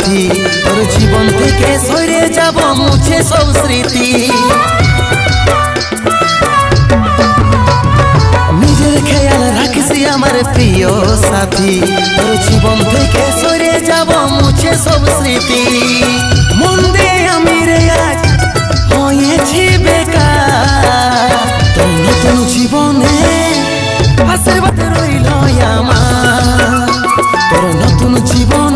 সাথী তোর জীবন থেকে সরে যাব মুছে সব স্মৃতি নিজের খেয়াল রাখিস আমার প্রিয় সাথী তোর জীবন থেকে সরে যাব মুছে সব স্মৃতি মন দিয়ে আমি রে আজ হয়েছি বেকার তোর নতুন জীবনে আশীর্বাদ রইল আমার তোর নতুন জীবন